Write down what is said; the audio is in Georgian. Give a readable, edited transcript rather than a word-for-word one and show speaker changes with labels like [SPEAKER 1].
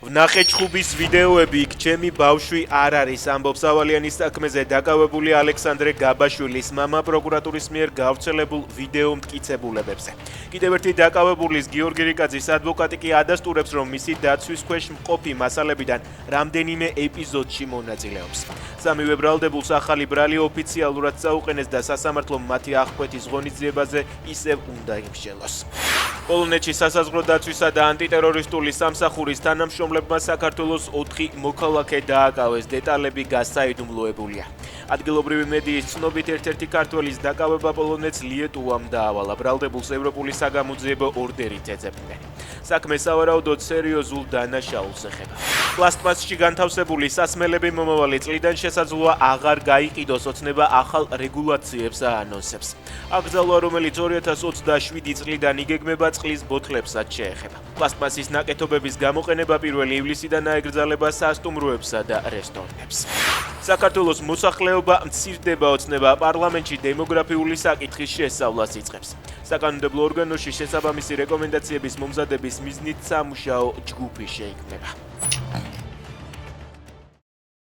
[SPEAKER 1] ვნახე ჩხუბის ვიდეოები, იქ ჩემი ბავშვი არ არის, ამბობს ავალიანის საქმეზე დაკავებული ალექსანდრე გაბაშვილის მამა პროკურატურის მიერ გავრცელებულ ვიდეო მტკიცებულებებზე. კიდევ ერთი დაკავებულის გიორგი რიკაძის ადვოკატი კი ადასტურებს, რომ მისი დაცვის ქვეშ მყოფი მასალებიდან რამდენიმე ეპიზოდში მონაწილეობს. სამივე ბრალდებულს ახალი ბრალი ოფიციალურად წაუყენეს და სასამართლომ მათი აღკვეთის ღონისძიებაზე ისევ უნდა იმსჯელოს. პოლონეთში სასაზღვრო დაცვისა და ანტიტერორისტული სამსახურის თანამშრომლებმა საქართველოს 4 მოქალაქე დააკავეს, დეტალები გასაიდუმლოებულია. ადგილობრივი მედიის ცნობით ერთ-ერთი ქართველის დაკავება პოლონეთს ლიეტუვამ დაავალა. ბრალდებულს ევროპული საგამოძიებო ორდერით ეძებდნენ. საქმე სავარაუდოდ სერიოზულ დანაშაულს ეხება. პლასტმასში განთავსებული სასმელები მომავალი წლიდან შესაძლოა აღარ გაიყიდოს, ოცნება ახალ რეგულაციებს აანონსებს. აკრძალვა, რომელიც 2027 წლიდან იგეგმება, წყლის ბოთლებსაც შეეხება. პლასტმასის ნაკეთობების გამოყენება 1 ივლისიდან აეგრძალება სასტუმროებსა და რესტორნებს. საქართველოს მოსახლეობა მცირდება, ოცნება პარლამენტში დემოგრაფიული საკითხის შესწავლას იწყებს. საკანონმდებლო ორგანოში შესაბამისი რეკომენდაციების მომზადების მიზნით სამუშაო ჯგუფი შეიქმნება.